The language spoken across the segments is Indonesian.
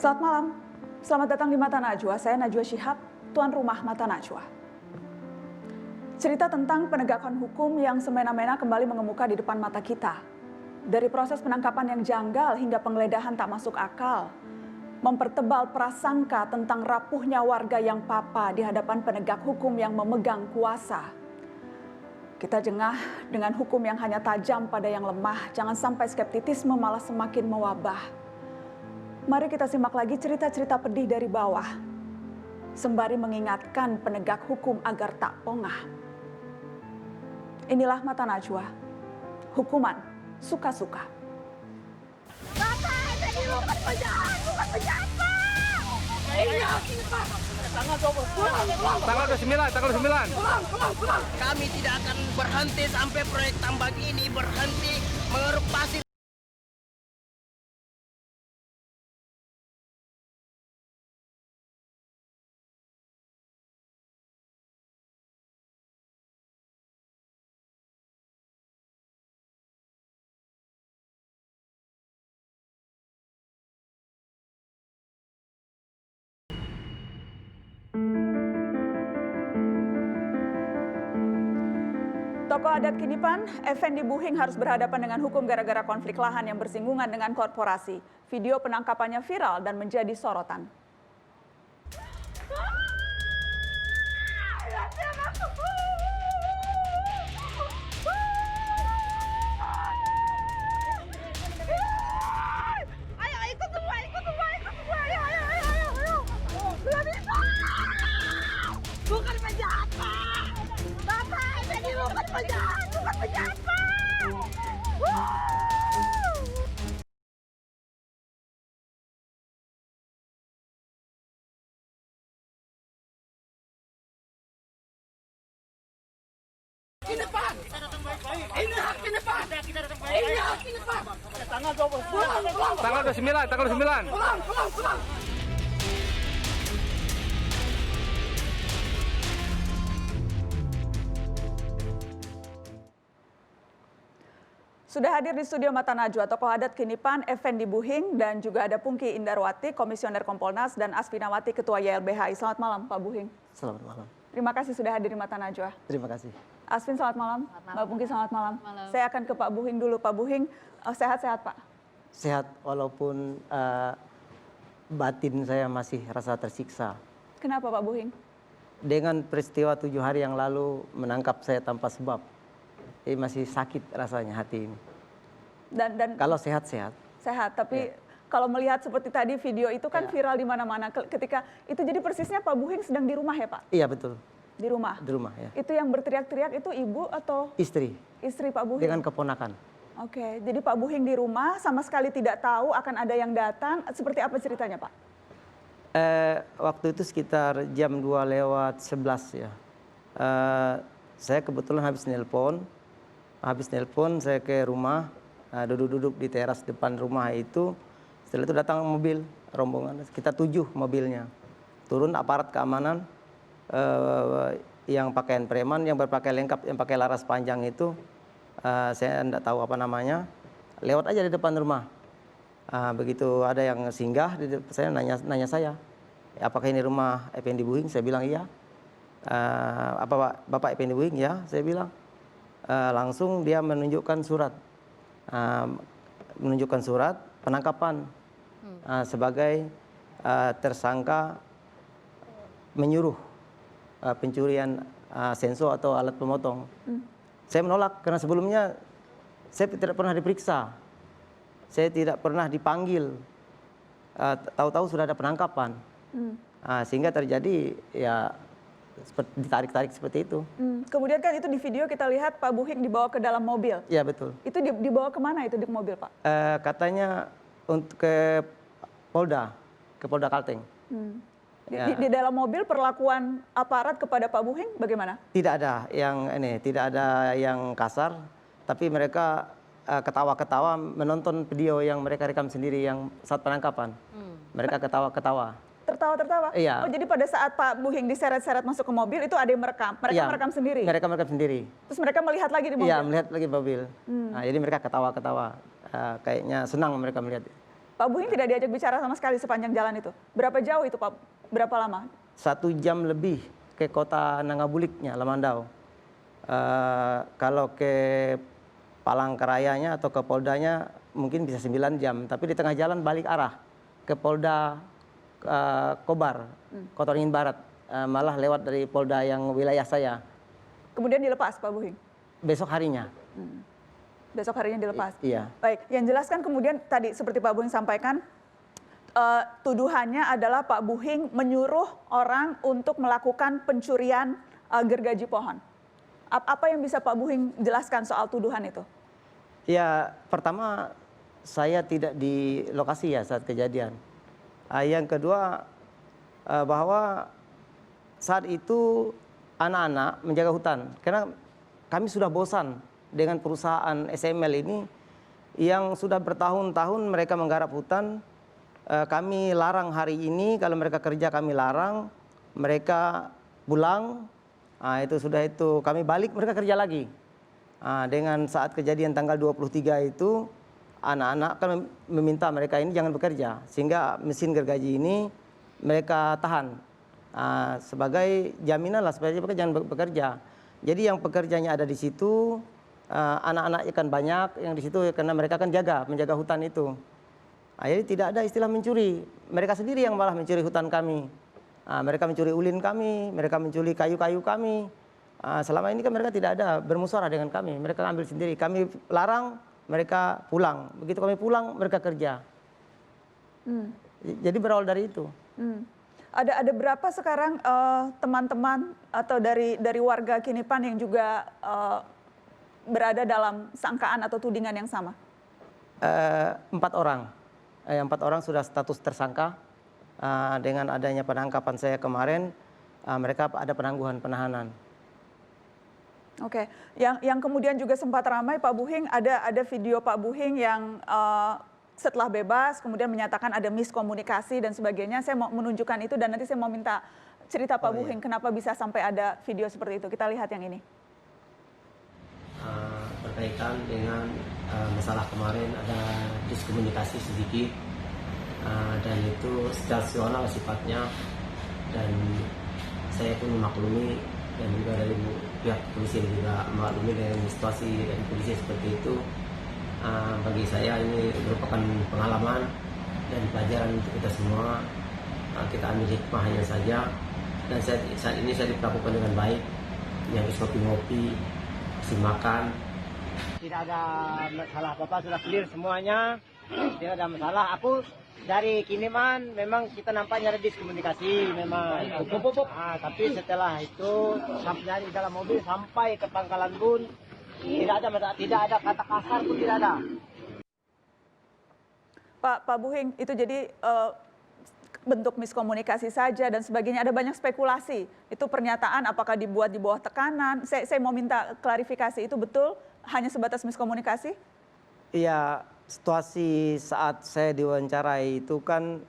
Selamat malam, selamat datang di Mata Najwa. Saya Najwa Shihab, tuan rumah Mata Najwa. Cerita tentang penegakan hukum yang semena-mena kembali mengemuka di depan mata kita. Dari proses penangkapan yang janggal hingga penggeledahan tak masuk akal, mempertebal prasangka tentang rapuhnya warga yang papa di hadapan penegak hukum yang memegang kuasa. Kita jengah dengan hukum yang hanya tajam pada yang lemah, jangan sampai skeptisisme malah semakin mewabah. Mari kita simak lagi cerita-cerita pedih dari bawah, sembari mengingatkan penegak hukum agar tak pongah. Inilah Mata Najwa, hukuman suka-suka. Bapak, ini bukan penjahat, bukan penjahat, Pak! Ini hakim, Pak! Tanggal 9. Pulang! Kami tidak akan berhenti sampai proyek tambang ini berhenti mengeruk pasir. Tokoh adat Kinipan, Effendi Buhing harus berhadapan dengan hukum gara-gara konflik lahan yang bersinggungan dengan korporasi. Video penangkapannya viral dan menjadi sorotan. Ayo, ikut semua, ayo. Belum bisa! Bukan penjahat, Pak! Bapak, ini bukan penjahat, Pak! Ini Pak! Ini hak ini Pak! Ini hak ini Pak! Tanggal 9. Pulang! Sudah hadir di studio Mata Najwa, tokoh adat Kinipan, Effendi Buhing, dan juga ada Pungki Indarwati, Komisioner Kompolnas, dan Asfinawati, Ketua YLBHI. Selamat malam, Pak Buhing. Selamat malam. Terima kasih sudah hadir di Mata Najwa. Terima kasih. Asvin, selamat malam. Mbak Pungki, selamat malam. Saya akan ke Pak Buhing dulu. Pak Buhing, sehat-sehat, Pak? Sehat, walaupun batin saya masih rasa tersiksa. Kenapa, Pak Buhing? Dengan peristiwa 7 hari yang lalu menangkap saya tanpa sebab. Jadi masih sakit rasanya hati ini. Dan Kalau sehat-sehat. sehat, tapi kalau melihat seperti tadi video itu kan viral di mana-mana. Ketika itu jadi persisnya Pak Buhing sedang di rumah ya, Pak? Iya, betul. Di rumah? Di rumah, ya. Itu yang berteriak-teriak itu ibu atau Istri. istri Pak Buhing? Dengan keponakan. Oke, jadi Pak Buhing di rumah sama sekali tidak tahu akan ada yang datang. Seperti apa ceritanya, Pak? Waktu itu sekitar jam 2:11 ya. Saya kebetulan habis nelpon. Saya ke rumah, duduk-duduk di teras depan rumah itu. Setelah itu datang mobil rombongan, kita 7 mobilnya. Turun aparat keamanan yang pakaian preman, yang berpakaian lengkap, yang pakai laras panjang itu. Saya tidak tahu apa namanya. Lewat aja di depan rumah. Begitu ada yang singgah, saya nanya saya, apakah ini rumah Effendi Buhing? Saya bilang iya. Apa Bapak Effendi Buhing? Ya, saya bilang. Langsung dia menunjukkan surat penangkapan sebagai tersangka menyuruh pencurian senso atau alat pemotong. Saya menolak karena sebelumnya saya tidak pernah diperiksa, saya tidak pernah dipanggil, tahu-tahu sudah ada penangkapan, sehingga terjadi ya ditarik-tarik seperti itu. Kemudian kan itu di video kita lihat Pak Buhing dibawa ke dalam mobil. Iya, betul. Itu dibawa kemana itu di mobil, Pak? Katanya untuk ke Polda Kalteng. Di dalam mobil perlakuan aparat kepada Pak Buhing bagaimana? Tidak ada yang kasar, tapi mereka ketawa-ketawa menonton video yang mereka rekam sendiri yang saat penangkapan. Mereka ketawa-ketawa. Tertawa-tertawa? Iya. Oh, jadi pada saat Pak Buhing diseret-seret masuk ke mobil itu ada yang merekam? Mereka merekam sendiri? Mereka merekam sendiri. Terus mereka melihat lagi di mobil? Iya, melihat lagi di mobil. Nah, jadi mereka ketawa-ketawa. Kayaknya senang mereka melihat. Pak Buhing tidak diajak bicara sama sekali sepanjang jalan itu. Berapa jauh itu Pak? Berapa lama? 1 jam lebih ke kota Nangabuliknya, Lamandau. Kalau ke Palangkarayanya atau ke Poldanya mungkin bisa 9 jam. Tapi di tengah jalan balik arah ke Polda Kobar, Kota Waringin Barat. Malah lewat dari Polda yang wilayah saya. Kemudian dilepas Pak Buhing? Besok harinya. Besok harinya dilepas? Iya. Baik, yang jelas kan kemudian tadi seperti Pak Buhing sampaikan, tuduhannya adalah Pak Buhing menyuruh orang untuk melakukan pencurian gergaji pohon. Apa yang bisa Pak Buhing jelaskan soal tuduhan itu? Ya, pertama saya tidak di lokasi ya saat kejadian. Yang kedua, bahwa saat itu anak-anak menjaga hutan. Karena kami sudah bosan dengan perusahaan SML ini yang sudah bertahun-tahun mereka menggarap hutan. Kami larang hari ini, kalau mereka kerja kami larang, mereka pulang. Itu sudah itu, kami balik mereka kerja lagi. Dengan saat kejadian tanggal 23 itu, anak-anak kan meminta mereka ini jangan bekerja. Sehingga mesin gergaji ini mereka tahan. Sebagai jaminan lah supaya mereka jangan bekerja. Jadi yang pekerjanya ada di situ, anak-anak ikan banyak yang di situ karena mereka kan menjaga hutan itu. Jadi tidak ada istilah mencuri. Mereka sendiri yang malah mencuri hutan kami. Mereka mencuri ulin kami, mereka mencuri kayu-kayu kami. Selama ini kan mereka tidak ada bermusyawarah dengan kami. Mereka ambil sendiri. Kami larang, mereka pulang. Begitu kami pulang, mereka kerja. Jadi berawal dari itu. Ada berapa sekarang teman-teman atau dari warga Kinipan yang juga berada dalam sangkaan atau tudingan yang sama? 4 orang. 4 orang sudah status tersangka. Dengan adanya penangkapan saya kemarin, mereka ada penangguhan penahanan. Oke, yang kemudian juga sempat ramai Pak Buhing, ada video Pak Buhing yang setelah bebas kemudian menyatakan ada miskomunikasi dan sebagainya. Saya mau menunjukkan itu dan nanti saya mau minta cerita Pak Buhing kenapa bisa sampai ada video seperti itu. Kita lihat yang ini. Berkaitan dengan masalah kemarin ada diskomunikasi sedikit dan itu situasional sifatnya, dan saya pun memaklumi dan juga dari pihak polisi juga memaklumi dengan situasi dari polisi seperti itu. Bagi saya ini merupakan pengalaman dan pelajaran untuk kita semua. Kita ambil hikmahnya saja, dan saat ini saya diperlakukan dengan baik, habis ngopi-ngopi, kasih makan. Tidak ada masalah, Bapak sudah clear semuanya, tidak ada masalah. Aku dari Kiniman memang kita nampaknya ada diskomunikasi memang. Tapi setelah itu sampai dari dalam mobil sampai ke Pangkalan Bun tidak ada masalah, tidak ada kata kasar pun tidak ada. Pak Buhing, itu jadi bentuk miskomunikasi saja dan sebagainya. Ada banyak spekulasi. Itu pernyataan apakah dibuat di bawah tekanan. Saya mau minta klarifikasi, itu betul hanya sebatas miskomunikasi? Iya, situasi saat saya diwawancarai itu kan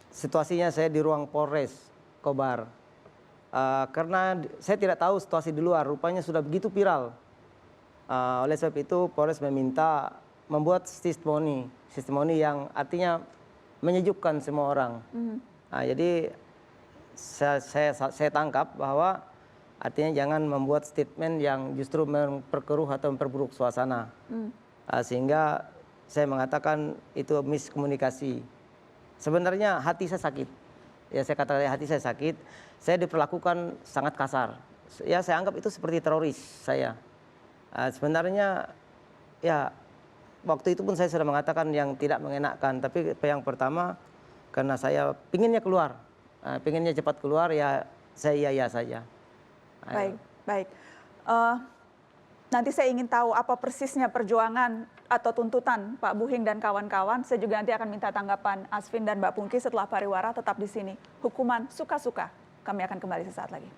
situasinya saya di ruang Polres Kobar. Karena saya tidak tahu situasi di luar, rupanya sudah begitu viral. Oleh sebab itu Polres meminta membuat testimoni yang artinya menyejukkan semua orang. Jadi saya tangkap bahwa artinya jangan membuat statement yang justru memperkeruh atau memperburuk suasana. Sehingga saya mengatakan itu miskomunikasi. Sebenarnya hati saya sakit. Ya saya katakan hati saya sakit. Saya diperlakukan sangat kasar. Ya saya anggap itu seperti teroris saya. Sebenarnya ya waktu itu pun saya sudah mengatakan yang tidak mengenakkan. Tapi yang pertama karena saya pinginnya keluar. Pinginnya cepat keluar ya saya iya saja. Baik. Nanti saya ingin tahu apa persisnya perjuangan atau tuntutan Pak Buhing dan kawan-kawan. Saya juga nanti akan minta tanggapan Asvin dan Mbak Pungki setelah pariwara. Tetap di sini. Hukuman suka-suka. Kami akan kembali sesaat lagi.